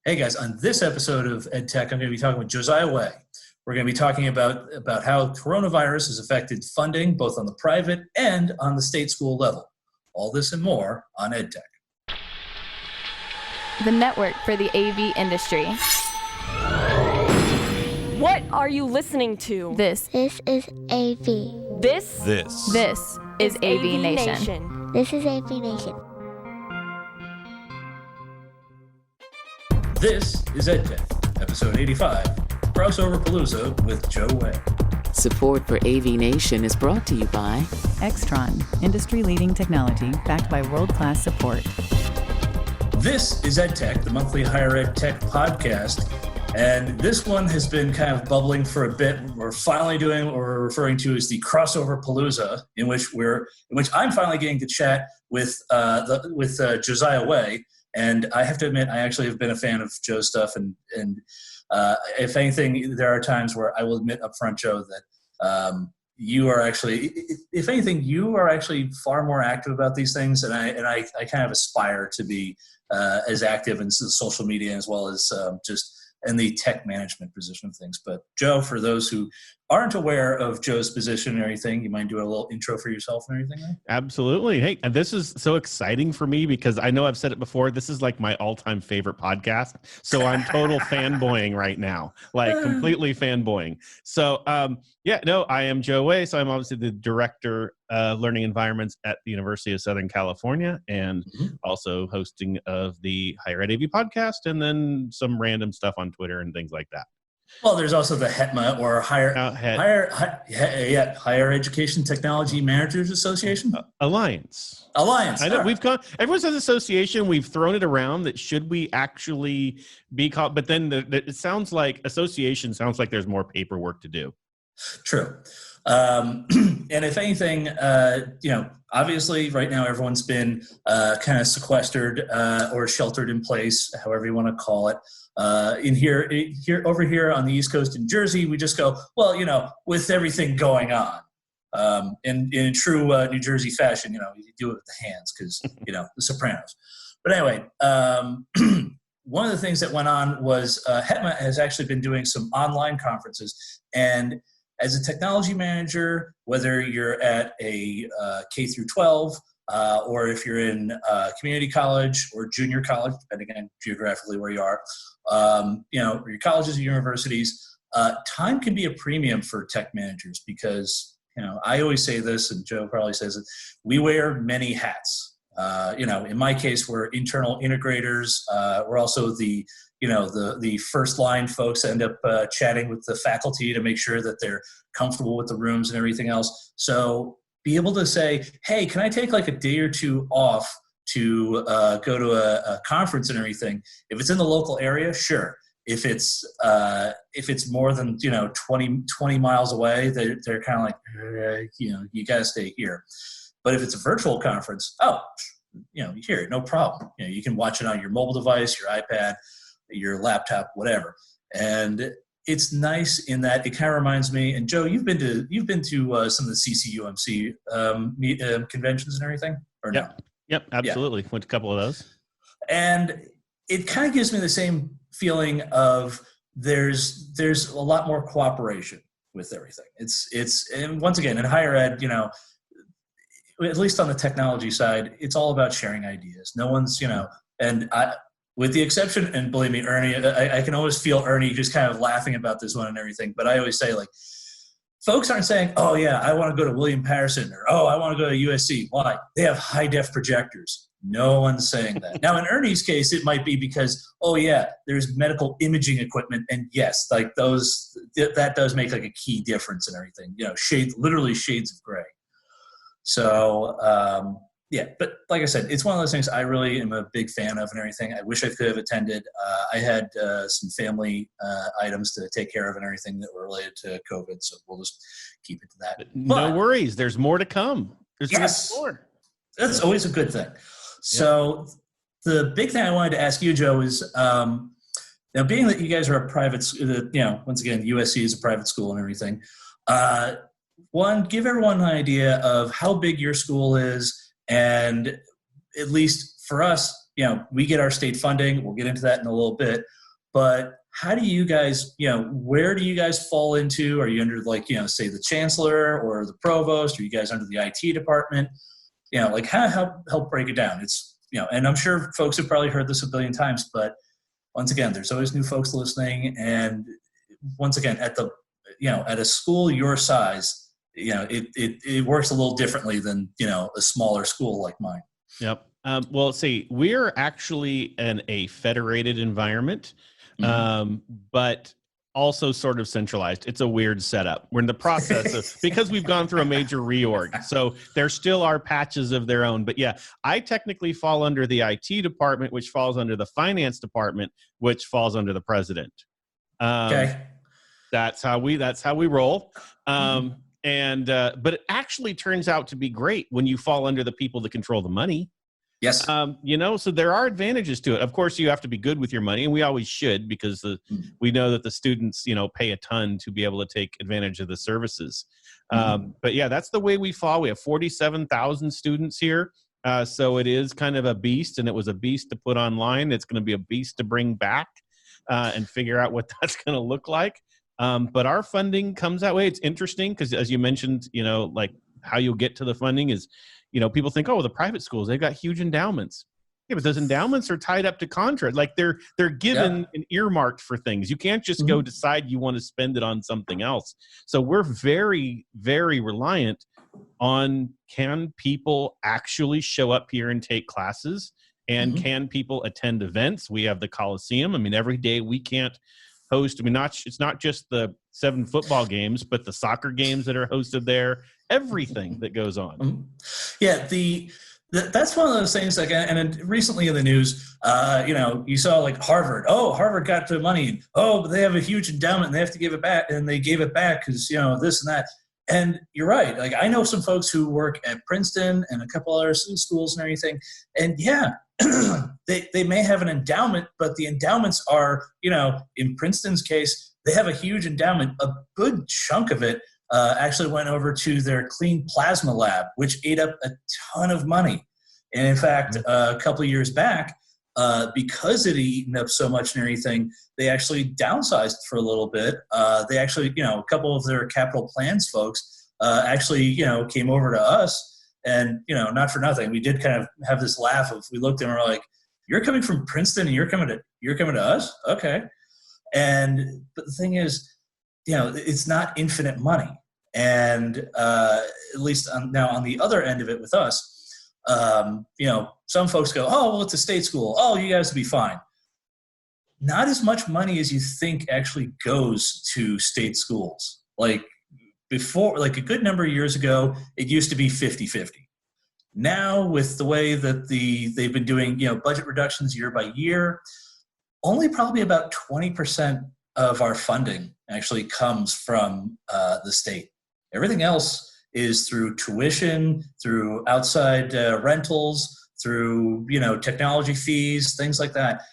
Hey guys, on this episode of EdTech, I'm going to be talking with Josiah Way. We're going to be talking about how coronavirus has affected funding, both on the private and on the state school level. All this and more on EdTech. The network for the AV industry. What are you listening to? This is AV. This is AVNation. This is AVNation. This is EdTech, episode 85, Crossoverpalooza with Joe Way. Support for AVNation is brought to you by Extron, industry-leading technology backed by world-class support. This is EdTech, the monthly higher ed tech podcast, and this one has been kind of bubbling for a bit. We're finally doing what we're referring to as the Crossoverpalooza, in which I'm finally getting to chat with Josiah Way. And I have to admit, I actually have been a fan of Joe's stuff, and if anything, there are times where I will admit up front, Joe, that you are actually, if anything, you are actually far more active about these things, and I kind of aspire to be as active in social media as well as just in the tech management position of things. But Joe, for those who aren't aware of Joe's position and everything, you mind doing a little intro for yourself and everything? Right? Absolutely. Hey, and this is so exciting for me because I know I've said it before. This is like my all-time favorite podcast. So I'm total fanboying right now, like completely fanboying. So I am Joe Way. So I'm obviously the director of learning environments at the University of Southern California, and also hosting of the Higher Ed AV podcast, and then some random stuff on Twitter and things like that. Well, there's also the HETMA, or Higher Education Technology Managers Association? Alliance. I know. Right. Everyone says association. We've thrown it around that should we actually be called, but then it sounds like association sounds like there's more paperwork to do. True. And if anything, obviously right now everyone's been kind of sequestered or sheltered in place, however you want to call it. Over here on the East Coast in Jersey, we just go, well, with everything going on, in true New Jersey fashion, you do it with the hands because, the Sopranos. But anyway, one of the things that went on was HETMA has actually been doing some online conferences, and as a technology manager, whether you're at a K through 12, or if you're in community college or junior college, depending on geographically where you are, your colleges and universities, time can be a premium for tech managers because, I always say this, and Joe probably says it, we wear many hats. In my case, we're internal integrators. We're also the first line folks that end up chatting with the faculty to make sure that they're comfortable with the rooms and everything else. So be able to say, hey, can I take like a day or two off to go to a conference and everything? If it's in the local area, sure. If it's more than 20 miles away, they're kind of like, you got to stay here. But if it's a virtual conference, you hear it, no problem. You can watch it on your mobile device, your iPad, your laptop, whatever. And it's nice in that it kind of reminds me. And Joe, you've been to some of the CCUMC conventions and everything, or no? Yep, absolutely. Went to a couple of those. And it kind of gives me the same feeling of there's a lot more cooperation with everything. It's and once again in higher ed, at least on the technology side, it's all about sharing ideas. No one's, and with the exception, and believe me, Ernie, I can always feel Ernie just kind of laughing about this one and everything. But I always say, like, folks aren't saying, oh, yeah, I want to go to William Patterson, or, oh, I want to go to USC. Why? They have high-def projectors. No one's saying that. Now, in Ernie's case, it might be because, oh, yeah, there's medical imaging equipment. And yes, like that does make like a key difference in everything. Literally shades of gray. So, but like I said, it's one of those things I really am a big fan of and everything. I wish I could have attended. I had some family items to take care of and everything that were related to COVID, so we'll just keep it to that. No worries. There's more to come. Yes, more. That's always a good thing. So the big thing I wanted to ask you, Joe, is now being that you guys are a private, once again, USC is a private school and everything, one, give everyone an idea of how big your school is, and at least for us, we get our state funding. We'll get into that in a little bit. But how do you guys, where do you guys fall into? Are you under say the chancellor or the provost? Are you guys under the IT department? Help break it down. It's, and I'm sure folks have probably heard this a billion times, but once again, there's always new folks listening. And once again, at a school your size, it works a little differently than, a smaller school like mine. Yep. Well, see, we're actually in a federated environment, but also sort of centralized. It's a weird setup. We're in the process of, because we've gone through a major reorg. So there still are patches of their own. But yeah, I technically fall under the IT department, which falls under the finance department, which falls under the president. Okay. That's how we roll. But it actually turns out to be great when you fall under the people that control the money. Yes. So there are advantages to it. Of course, you have to be good with your money, and we always should, because we know that the students, pay a ton to be able to take advantage of the services. But yeah, that's the way we fall. We have 47,000 students here. So it is kind of a beast, and it was a beast to put online. It's going to be a beast to bring back and figure out what that's going to look like. But our funding comes that way. It's interesting because, as you mentioned, how you'll get to the funding is, people think, the private schools, they've got huge endowments. Yeah, but those endowments are tied up to contract. Like they're given and earmarked for things. You can't just go decide you want to spend it on something else. So we're very, very reliant on, can people actually show up here and take classes? And can people attend events? We have the Coliseum. I mean, every day we can't host. I mean, it's not just the 7 football games, but the soccer games that are hosted there, everything that goes on. Yeah, that's one of those things. And recently in the news, you saw Harvard. Oh, Harvard got the money. Oh, but they have a huge endowment and they have to give it back. And they gave it back because this and that. And you're right. I know some folks who work at Princeton and a couple other schools and everything. And yeah, they may have an endowment, but the endowments are, in Princeton's case, they have a huge endowment. A good chunk of it actually went over to their clean plasma lab, which ate up a ton of money. And in fact, a couple of years back, because it had eaten up so much and everything, they actually downsized for a little bit. They actually, a couple of their capital plans folks actually, came over to us. And, not for nothing, we did kind of have this laugh of, we looked and we're like, you're coming from Princeton and you're coming to us? Okay. But the thing is, it's not infinite money. And at least now on the other end of it with us, some folks go, oh, well, it's a state school. Oh, you guys will be fine. Not as much money as you think actually goes to state schools. Before, a good number of years ago, it used to be 50-50. Now, with the way that they've been doing, budget reductions year by year, only probably about 20% of our funding actually comes from the state. Everything else is through tuition, through outside rentals, through, technology fees, things like that.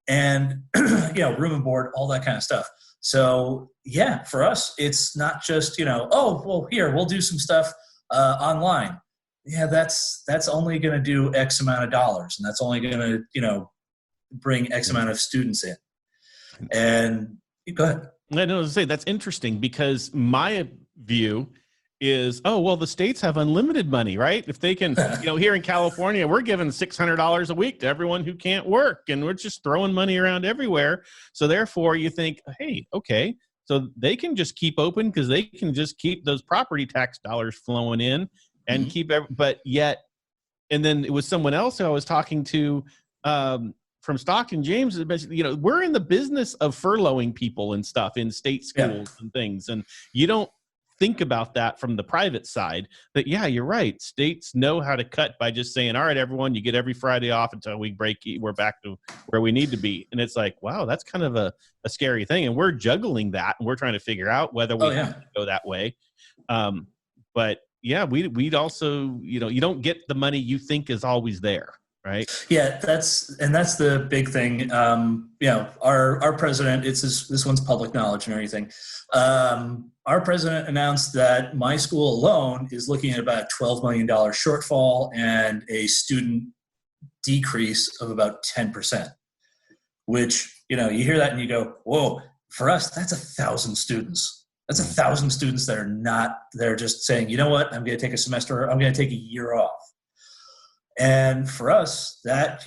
And, room and board, all that kind of stuff. So yeah, for us, it's not just, here, we'll do some stuff online. Yeah, that's only going to do X amount of dollars, and that's only going to, bring X amount of students in. And go ahead. I know to say that's interesting, because my view is, the states have unlimited money, right? If they can, here in California, we're giving $600 a week to everyone who can't work, and we're just throwing money around everywhere. So therefore you think, hey, okay, so they can just keep open because they can just keep those property tax dollars flowing in and but yet, and then it was someone else who I was talking to from Stockton, James, we're in the business of furloughing people and stuff in state schools and things. And you don't think about that from the private side, but yeah, you're right. States know how to cut by just saying, all right, everyone, you get every Friday off until we're back to where we need to be. And it's like, wow, that's kind of a scary thing. And we're juggling that, and we're trying to figure out whether we have to go that way. But yeah, we'd also, you don't get the money you think is always there. Right. Yeah, that's the big thing. Our president, this one's public knowledge and everything. Our president announced that my school alone is looking at about $12 million shortfall and a student decrease of about 10%, which, you hear that and you go, whoa, for us, that's 1,000 students. That's 1,000 students that are not, they're just saying, you know what, I'm going to take a semester, I'm going to take a year off. And for us, that,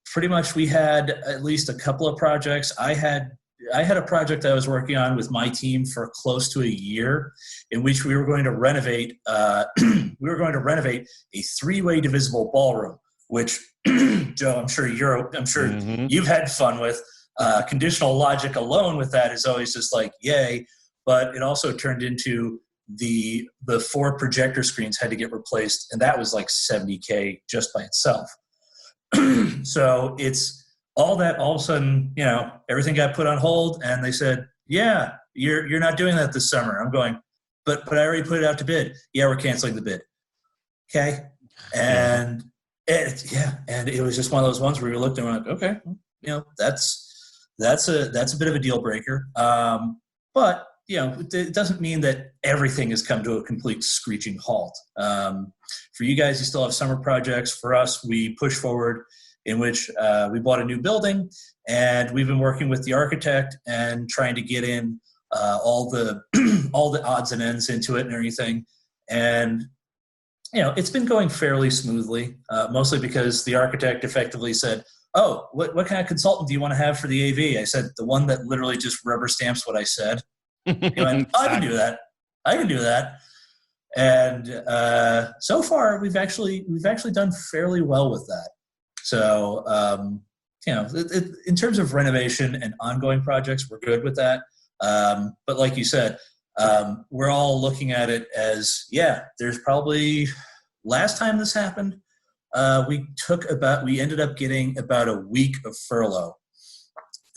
pretty much we had at least a couple of projects. I had a project I was working on with my team for close to a year, in which we were going to renovate. We were going to renovate a 3-way divisible ballroom, which Joe, I'm sure you've had fun with. Conditional logic alone with that is always just like yay, but it also turned into the 4 projector screens had to get replaced, and that was like $70K just by itself. So it's all that. All of a sudden, everything got put on hold, and they said, "Yeah, you're not doing that this summer." I'm going, but I already put it out to bid. Yeah, we're canceling the bid. Okay, and it was just one of those ones where we looked and we're like, okay, that's a bit of a deal breaker. But it doesn't mean that everything has come to a complete screeching halt. For you guys, you still have summer projects. For us, we push forward, in which we bought a new building, and we've been working with the architect and trying to get in all the odds and ends into it and everything. And it's been going fairly smoothly, mostly because the architect effectively said, "Oh, what kind of consultant do you want to have for the AV?" I said, "The one that literally just rubber stamps what I said." He went, "I can do that. I can do that." And so far, we've actually done fairly well with that. So, in terms of renovation and ongoing projects, we're good with that. But like you said, we're all looking at it as, there's probably, last time this happened, we ended up getting about a week of furlough.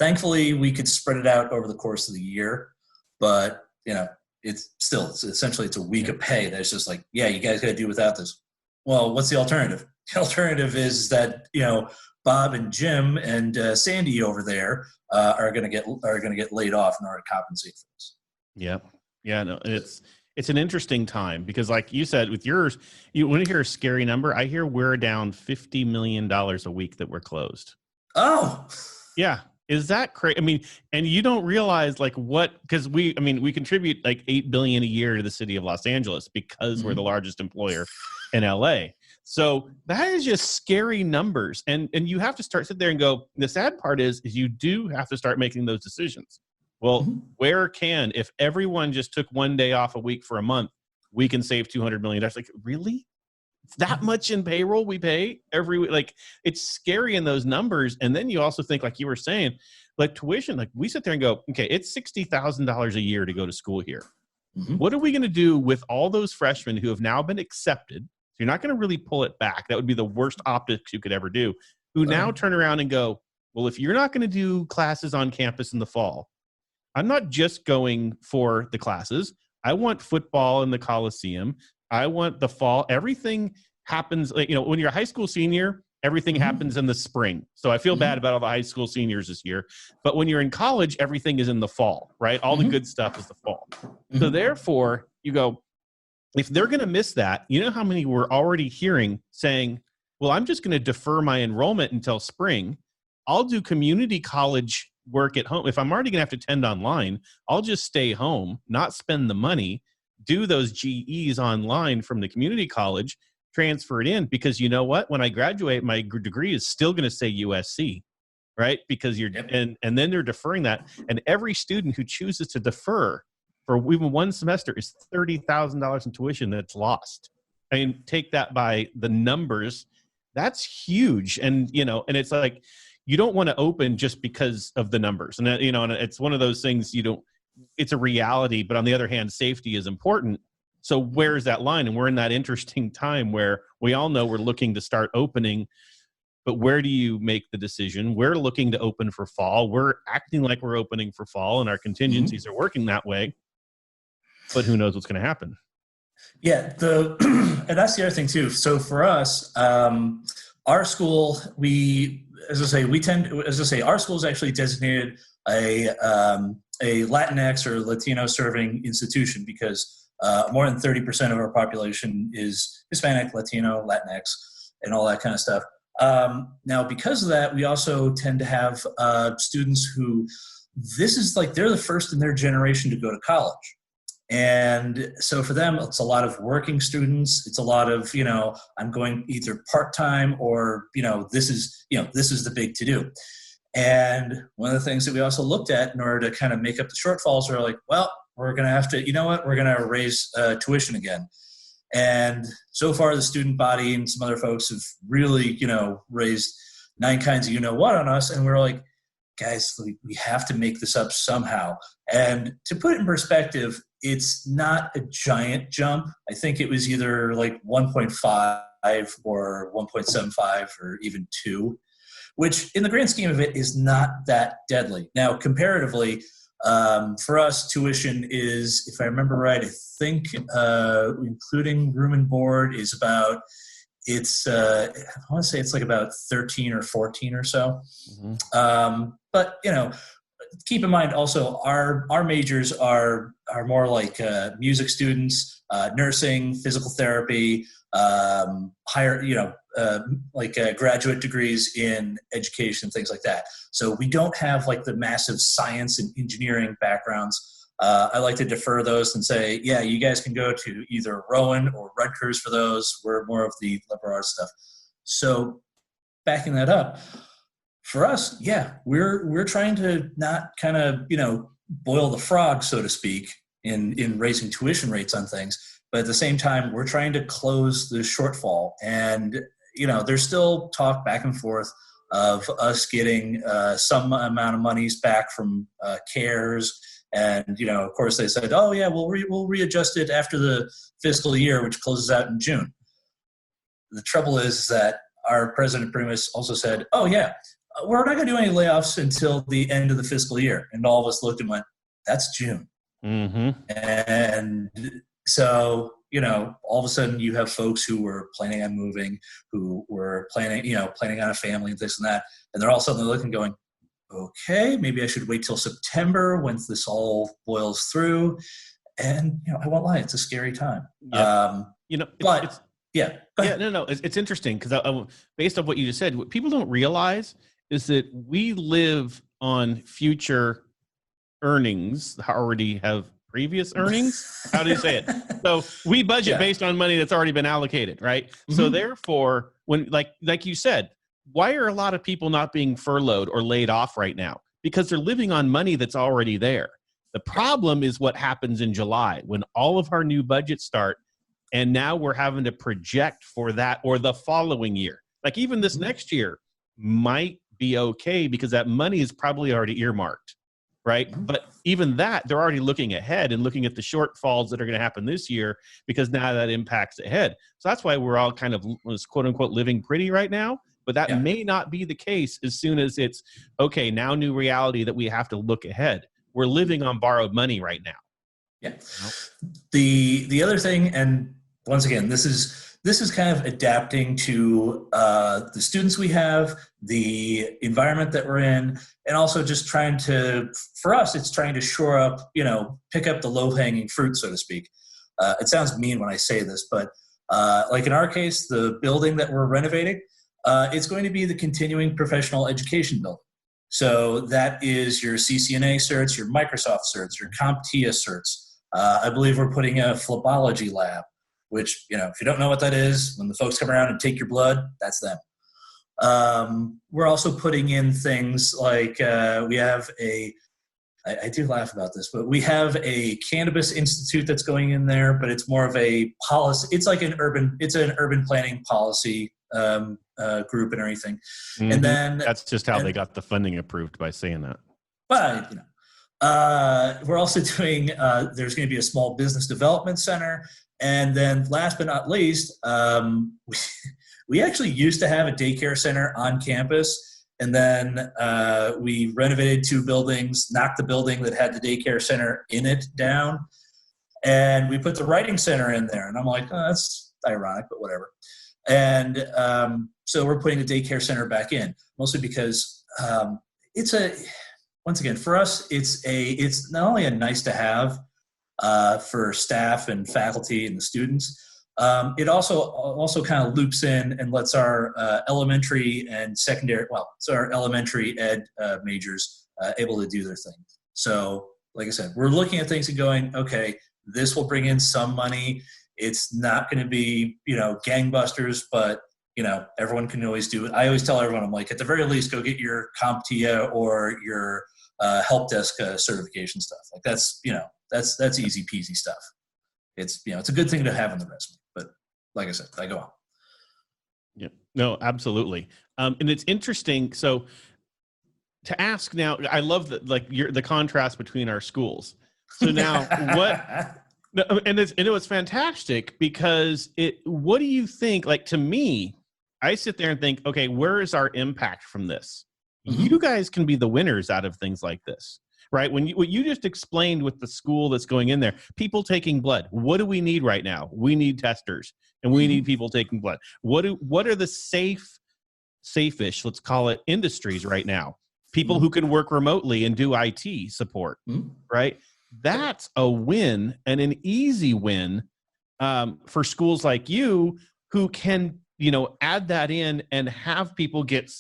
Thankfully, we could spread it out over the course of the year. But, it's essentially a week of pay. That's just like, you guys got to do without this. Well, what's the alternative? The alternative is that, Bob and Jim and Sandy over there are going to get laid off in order to compensate for this. Yeah. Yeah. No, it's an interesting time because, like you said, with yours, you want to hear a scary number. I hear we're down $50 million a week that we're closed. Oh, yeah. Is that crazy? I mean, and you don't realize because we contribute like $8 billion a year to the city of Los Angeles because we're the largest employer in LA. So that is just scary numbers. And you have to sit there and go, the sad part is you do have to start making those decisions. Well, if everyone just took one day off a week for a month, we can save $200 million. Like, really? It's that much in payroll we pay every week? Like, it's scary in those numbers. And then you also think, like you were saying, like tuition, like we sit there and go, okay, it's $60,000 a year to go to school here. What are we going to do with all those freshmen who have now been accepted? So you're not going to really pull it back. That would be the worst optics you could ever do. Who now turn around and go, well, if you're not going to do classes on campus in the fall, I'm not just going for the classes. I want football in the Coliseum. I want the fall. Everything happens, when you're a high school senior, everything happens in the spring. So I feel bad about all the high school seniors this year. But when you're in college, everything is in the fall, right? All the good stuff is the fall. So therefore, you go, if they're going to miss that, you know how many we're already hearing saying, well, I'm just going to defer my enrollment until spring. I'll do community college work at home. If I'm already going to have to attend online, I'll just stay home, not spend the money, do those GEs online from the community college, transfer it in, because you know what? When I graduate, my degree is still going to say USC, right? Because and then they're deferring that. And every student who chooses to defer for even one semester is $30,000 in tuition that's lost. I mean, take that by the numbers. That's huge. And, and it's like, you don't want to open just because of the numbers. And, and it's one of those things it's a reality, but on the other hand, safety is important. So where's that line? And we're in that interesting time where we all know we're looking to start opening, but where do you make the decision? We're looking to open for fall. We're acting like we're opening for fall, and our contingencies are working that way, but who knows what's going to happen? Yeah. And that's the other thing too. So for us, our school, our school is actually designated a Latinx or Latino serving institution because more than 30% of our population is Hispanic, Latino, Latinx, and all that kind of stuff. Now, because of that, we also tend to have students who this is like they're the first in their generation to go to college. And so for them, it's a lot of working students. It's a lot of, I'm going either part-time or, this is the big to-do. And one of the things that we also looked at in order to kind of make up the shortfalls are like, well, we're going to have to, we're going to raise tuition again. And so far the student body and some other folks have really, raised 9 kinds of what on us. And we're like, guys, we have to make this up somehow. And to put it in perspective, it's not a giant jump. I think it was either like 1.5 or 1.75 or even 2, which in the grand scheme of it is not that deadly. Now, comparatively, for us, tuition is, if I remember right, I think including room and board is about, I want to say it's like about 13 or 14 or so. Mm-hmm. But, keep in mind also our majors are more like music students, nursing, physical therapy, higher, graduate degrees in education, things like that. So we don't have like the massive science and engineering backgrounds. I like to defer those and say, yeah, you guys can go to either Rowan or Rutgers for those. We're more of the liberal arts stuff. So backing that up, for us, yeah, we're trying to not kind of, boil the frog, so to speak, in raising tuition rates on things. But at the same time, we're trying to close the shortfall. And, there's still talk back and forth of us getting some amount of monies back from CARES. And, of course, they said, oh, yeah, we'll readjust it after the fiscal year, which closes out in June. The trouble is that our president pretty much also said, oh, yeah, we're not going to do any layoffs until the end of the fiscal year. And all of us looked and went, that's June. Mm-hmm. And so, all of a sudden you have folks who were planning on moving, who were planning on a family and this and that. And they're all suddenly looking going, okay, maybe I should wait till September once this all boils through. And, I won't lie, it's a scary time. Yeah. Yeah. It's interesting because based on what you just said, what people don't realize is that we live on future earnings that already have previous earnings. How do you say it? So we budget based on money that's already been allocated, right? Mm-hmm. So therefore, when like you said, why are a lot of people not being furloughed or laid off right now? Because they're living on money that's already there. The problem is what happens in July when all of our new budgets start, and now we're having to project for that or the following year. Like even this next year might be okay because that money is probably already earmarked, right? Mm-hmm. But even that, they're already looking ahead and looking at the shortfalls that are going to happen this year because now that impacts ahead. So that's why we're all kind of quote unquote living pretty right now. But that may not be the case as soon as it's, okay, now new reality that we have to look ahead. We're living on borrowed money right now. Yeah. The other thing, and once again, this is kind of adapting to the students we have, the environment that we're in, and also just trying to, for us, it's trying to shore up, pick up the low-hanging fruit, so to speak. It sounds mean when I say this, but like in our case, the building that we're renovating, it's going to be the continuing professional education building. So that is your CCNA certs, your Microsoft certs, your CompTIA certs. I believe we're putting a phlebology lab, which, if you don't know what that is, when the folks come around and take your blood, that's them. We're also putting in things like we have I do laugh about this, but we have a cannabis institute that's going in there, but it's more of a policy. It's like an urban planning policy group and everything. Mm-hmm. And then that's just how they got the funding approved by saying that. But, we're also doing, there's going to be a small business development center. And then last but not least, we actually used to have a daycare center on campus. And then we renovated 2 buildings, knocked the building that had the daycare center in it down. And we put the writing center in there. And I'm like, oh, that's ironic, but whatever. And so we're putting the daycare center back in, mostly because once again, for us, it's not only a nice to have for staff and faculty and the students, It also kind of loops in and lets our elementary and secondary, so our elementary ed majors able to do their thing. So, like I said, we're looking at things and going, okay, this will bring in some money. It's not going to be, gangbusters, but, everyone can always do it. I always tell everyone, I'm like, at the very least, go get your CompTIA or your help desk certification stuff. Like that's easy peasy stuff. It's, it's a good thing to have in the resume. But like I said, I go on. Yeah, no, absolutely. And it's interesting. So to ask now, I love the contrast between our schools. So now and it was fantastic because what do you think? Like, to me, I sit there and think, okay, where is our impact from this? Mm-hmm. You guys can be the winners out of things like this, right? What you just explained with the school that's going in there, people taking blood. What do we need right now? We need testers, and we need people taking blood. What are the safe-ish, let's call it, industries right now? People who can work remotely and do IT support, right? That's a win, and an easy win for schools like you who can, add that in and have people get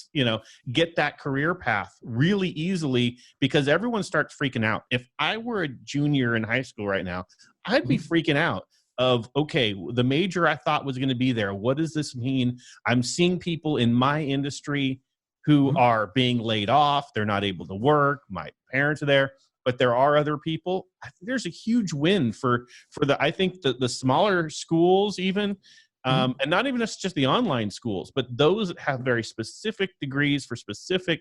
that career path really easily, because everyone starts freaking out. If I were a junior in high school right now, I'd be freaking out of, okay, the major I thought was going to be there. What does this mean? I'm seeing people in my industry who are being laid off. They're not able to work. My parents are there. But there are other people. I think there's a huge win for I think the smaller schools even, and not even just the online schools, but those that have very specific degrees for specific,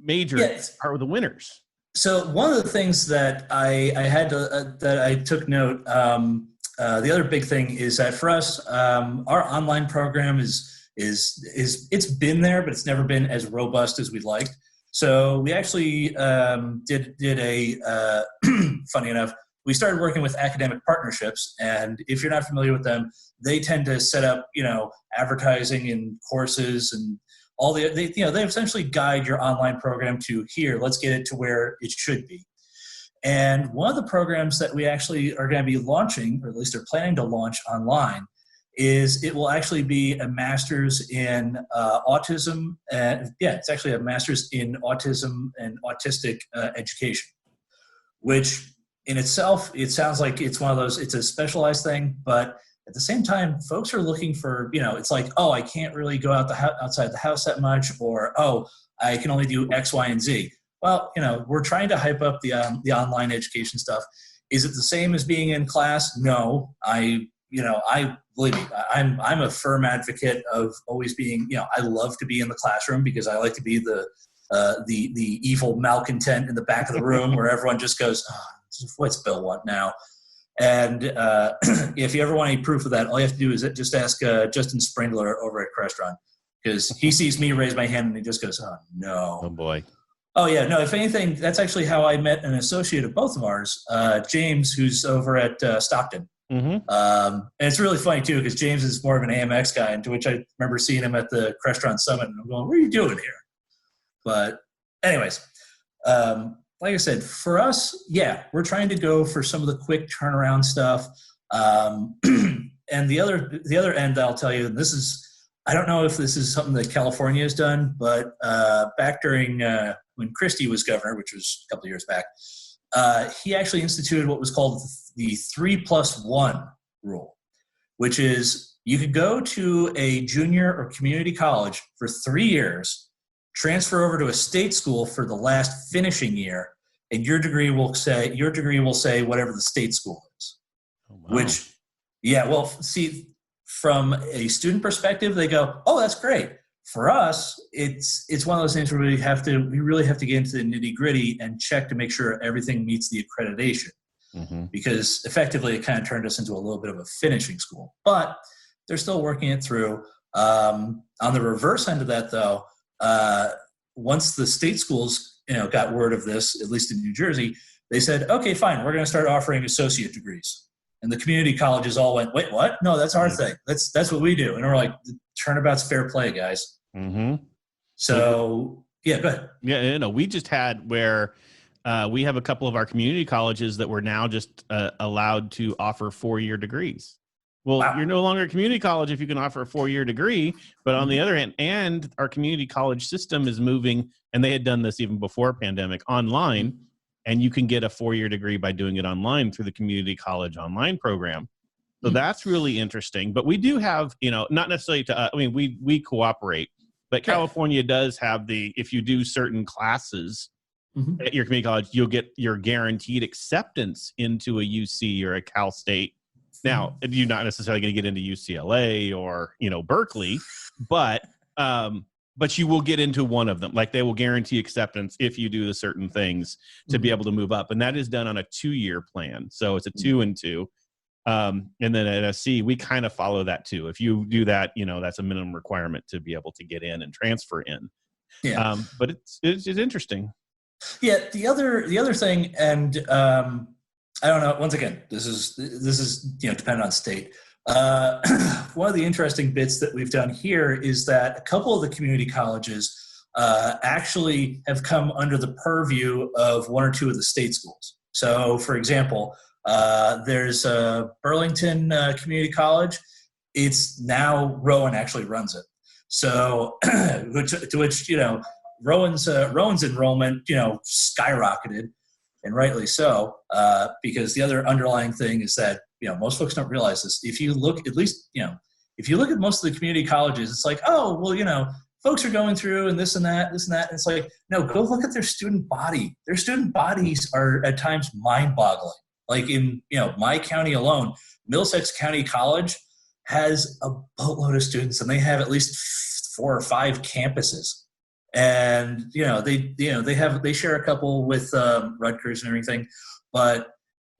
majors are the winners. So one of the things that I had to, that I took note, the other big thing is that for us, our online program is it's been there, but it's never been as robust as we'd liked. So we actually did a funny enough, we started working with academic partnerships, and if you're not familiar with them, they tend to set up advertising and courses and all they essentially guide your online program to here. Let's get it to where it should be. And one of the programs that we actually are going to be launching, or at least are planning to launch online, is it will actually be a master's in autism. It's actually a master's in autism and autistic education, which in itself, it sounds like it's one of those, it's a specialized thing, but at the same time, folks are looking for, it's like, oh, I can't really go outside the house that much, or, oh, I can only do X, Y, and Z. Well, we're trying to hype up the online education stuff. Is it the same as being in class? No, I believe me, I'm a firm advocate of always being, I love to be in the classroom because I like to be the evil malcontent in the back of the room where everyone just goes, oh, what's Bill want now? And if you ever want any proof of that, all you have to do is just ask Justin Springler over at Crestron, because he sees me raise my hand and he just goes, oh, no. Oh, boy. Oh, yeah. No, if anything, that's actually how I met an associate of both of ours, James, who's over at Stockton. And it's really funny, too, because James is more of an AMX guy, and to which I remember seeing him at the Crestron Summit, and I'm going, what are you doing here? But anyways, like I said, for us, we're trying to go for some of the quick turnaround stuff. And the other end, I'll tell you, this is, I don't know if this is something that California has done, but back during when Christie was governor, which was a couple of years back, he actually instituted what was called the 3+1 rule, which is you could go to a junior or community college for 3 years, transfer over to a state school for the last finishing year, and your degree will say whatever the state school is. Oh, wow. Which, see, from a student perspective, they go, "Oh, that's great." For us, it's one of those things where we really have to get into the nitty gritty and check to make sure everything meets the accreditation, because effectively it kind of turned us into a little bit of a finishing school. But they're still working it through. On the reverse end of that, though. Once the state schools, got word of this, at least in New Jersey, they said, okay, fine, we're going to start offering associate degrees. And the community colleges all went, wait, what? No, that's our thing. That's what we do. And we're like, turnabout's fair play, guys. So, go ahead. Yeah, we just had where we have a couple of our community colleges that were now just allowed to offer 4-year degrees. Well, Wow. You're no longer a community college if you can offer a 4-year degree. But on the other hand, and our community college system is moving, and they had done this even before pandemic, online, and you can get a 4-year degree by doing it online through the community college online program. So that's really interesting. But we do have, not necessarily we cooperate, but California does have if you do certain classes at your community college, you'll get your guaranteed acceptance into a UC or a Cal State. Now, you're not necessarily going to get into UCLA or, Berkeley, but you will get into one of them. Like, they will guarantee acceptance if you do the certain things to be able to move up. And that is done on a 2-year plan. So it's a 2 and 2. And then at SC, we kind of follow that too. If you do that, that's a minimum requirement to be able to get in and transfer in. Yeah. But it's interesting. Yeah. The other thing, and I don't know. Once again, this is dependent on state. One of the interesting bits that we've done here is that a couple of the community colleges actually have come under the purview of 1 or 2 of the state schools. So, for example, there's Burlington Community College. It's now Rowan actually runs it. So, which Rowan's enrollment skyrocketed, and rightly so, because the other underlying thing is that most folks don't realize this. If you look at most of the community colleges, it's like, oh well, folks are going through and this and that. And it's like, no, go look at their student body. Their student bodies are at times mind-boggling. Like in my county alone, Middlesex County College has a boatload of students, and they have at least 4 or 5 campuses. And they share a couple with Rutgers and everything, but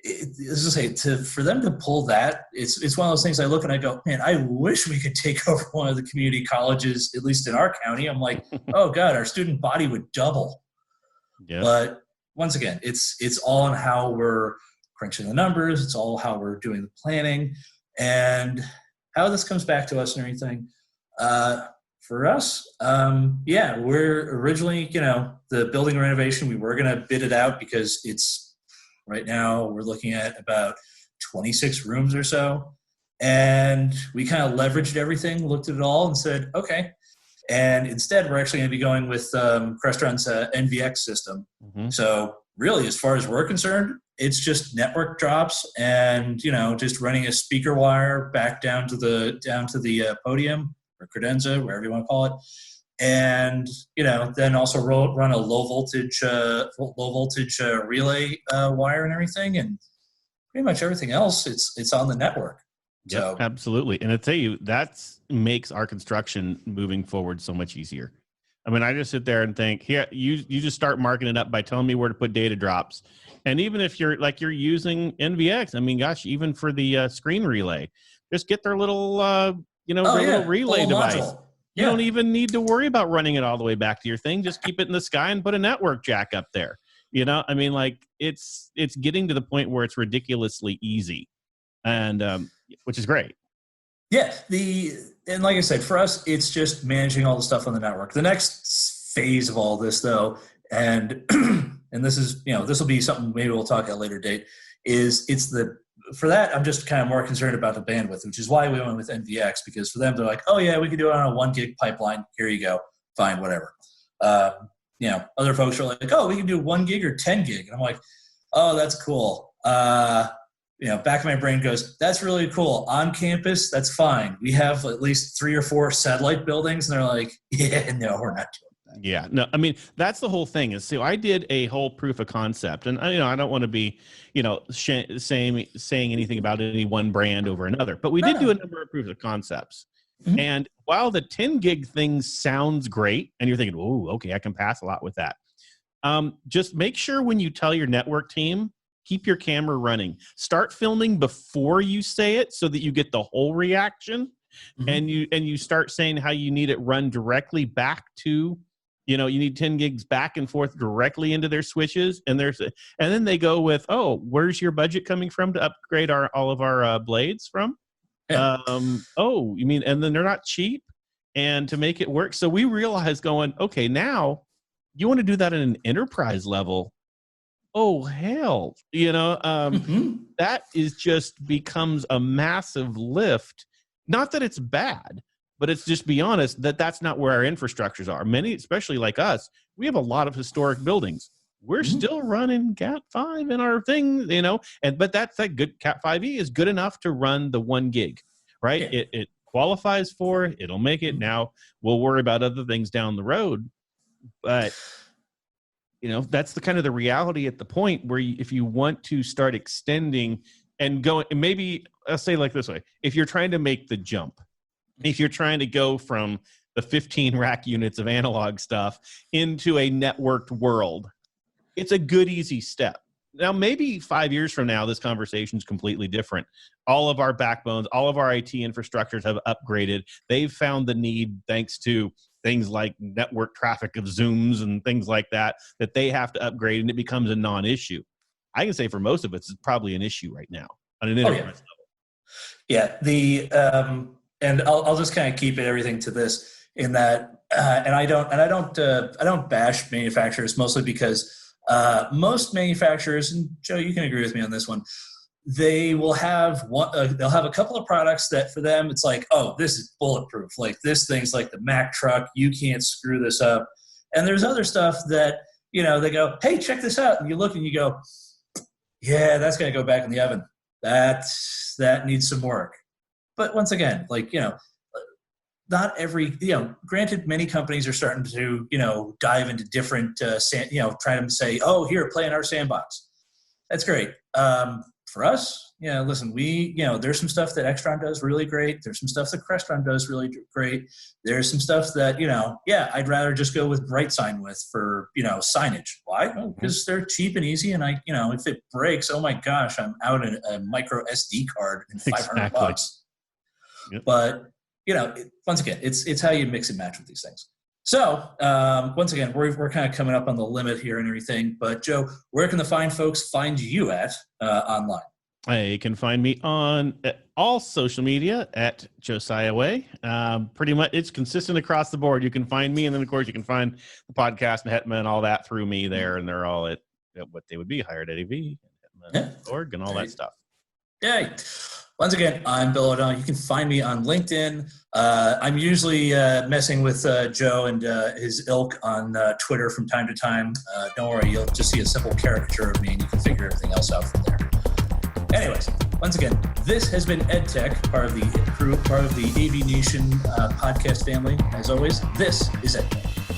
as I say, for them to pull that, it's one of those things I look and I go, man, I wish we could take over one of the community colleges, at least in our county. I'm like, oh God, our student body would double. Yeah. But once again, it's all on how we're crunching the numbers. It's all how we're doing the planning and how this comes back to us and everything. For us, we're originally, the building renovation, we were going to bid it out because it's right now we're looking at about 26 rooms or so. And we kind of leveraged everything, looked at it all and said, okay. And instead, we're actually going to be going with Crestron's NVX system. So really, as far as we're concerned, it's just network drops and, just running a speaker wire back down to the podium or credenza, wherever you want to call it. And, then also run a low voltage relay wire and everything. And pretty much everything else, it's on the network. Yeah, so. Absolutely. And I tell you, that makes our construction moving forward so much easier. I mean, I just sit there and think, here, you just start marking it up by telling me where to put data drops. And even if you're using NVX, I mean, gosh, even for the screen relay, just get their little, little relay device. Module. You don't even need to worry about running it all the way back to your thing. Just keep it in the sky and put a network jack up there. I mean, like it's getting to the point where it's ridiculously easy, and which is great. Yeah. And like I said, for us, it's just managing all the stuff on the network. The next phase of all this, though, and and this is this will be something maybe we'll talk at a later date. For that, I'm just kind of more concerned about the bandwidth, which is why we went with NVX, because for them, they're like, oh, yeah, we can do it on a 1 gig pipeline. Here you go. Fine, whatever. Other folks are like, oh, we can do 1 gig or 10 gig. And I'm like, oh, that's cool. Back of my brain goes, that's really cool. On campus, that's fine. We have at least 3 or 4 satellite buildings. And they're like, yeah, no, we're not doing that. Yeah, no, I mean, that's the whole thing is, so I did a whole proof of concept, and I don't want to be, saying anything about any one brand over another, but we did do a number of proofs of concepts. Mm-hmm. And while the 10 gig thing sounds great, and you're thinking, oh, okay, I can pass a lot with that. Just make sure when you tell your network team, keep your camera running. Start filming before you say it so that you get the whole reaction. Mm-hmm. and you start saying how you need it run directly back to, you need 10 gigs back and forth directly into their switches. And then they go with, oh, where's your budget coming from to upgrade all of our blades from? Yeah. Oh, you mean, and then they're not cheap, and to make it work. So we realized going, okay, now you want to do that at an enterprise level. oh hell, Mhm. that is just becomes a massive lift. Not that it's bad, but it's just be honest that that's not where our infrastructures are. Many, especially like us, we have a lot of historic buildings. We're Mhm. still running Cat 5 in our thing, but that's that good Cat 5e is good enough to run the 1 gig, right? Yeah. It qualifies for it. It'll make it. Now we'll worry about other things down the road. But that's the kind of the reality at the point where if you want to start extending and going, and maybe I'll say like this way, if you're trying to make the jump, if you're trying to go from the 15 rack units of analog stuff into a networked world, it's a good, easy step. Now, maybe 5 years from now, this conversation is completely different. All of our backbones, all of our IT infrastructures have upgraded. They've found the need, thanks to things like network traffic of Zooms and things like that they have to upgrade, and it becomes a non-issue. I can say for most of it, it's probably an issue right now on an enterprise level. Yeah. And I'll just kind of keep everything to this in that, and I don't bash manufacturers, mostly because most manufacturers, and Joe, you can agree with me on this one, they will have they'll have a couple of products that for them it's like, oh, this is bulletproof, like this thing's like the Mack truck, you can't screw this up. And there's other stuff that they go, hey, check this out, and you look and you go, yeah, that's going to go back in the oven, that needs some work. But once again, not every, granted, many companies are starting to, dive into different, trying to say, oh, here, play in our sandbox. That's great. For us, listen, there's some stuff that Extron does really great. There's some stuff that Crestron does really great. There's some stuff that, I'd rather just go with BrightSign with for, signage. Why? Because they're cheap and easy. And if it breaks, oh my gosh, I'm out a micro SD card and $500. Yep. But, once again, it's how you mix and match with these things. So, once again, we're kind of coming up on the limit here and everything. But, Joe, where can the fine folks find you at online? You can find me on all social media at Josiah Way. Pretty much, it's consistent across the board. You can find me, and then, of course, you can find the podcast and Hetman and all that through me there. And they're all at what they would be, hired at AV, Hetman.org, and all that stuff. Yay. Once again, I'm Bill O'Donnell. You can find me on LinkedIn. I'm usually messing with Joe and his ilk on Twitter from time to time. Don't worry, you'll just see a simple caricature of me and you can figure everything else out from there. Anyways, once again, this has been EDTech, part of the AVNation podcast family. As always, this is EDTech.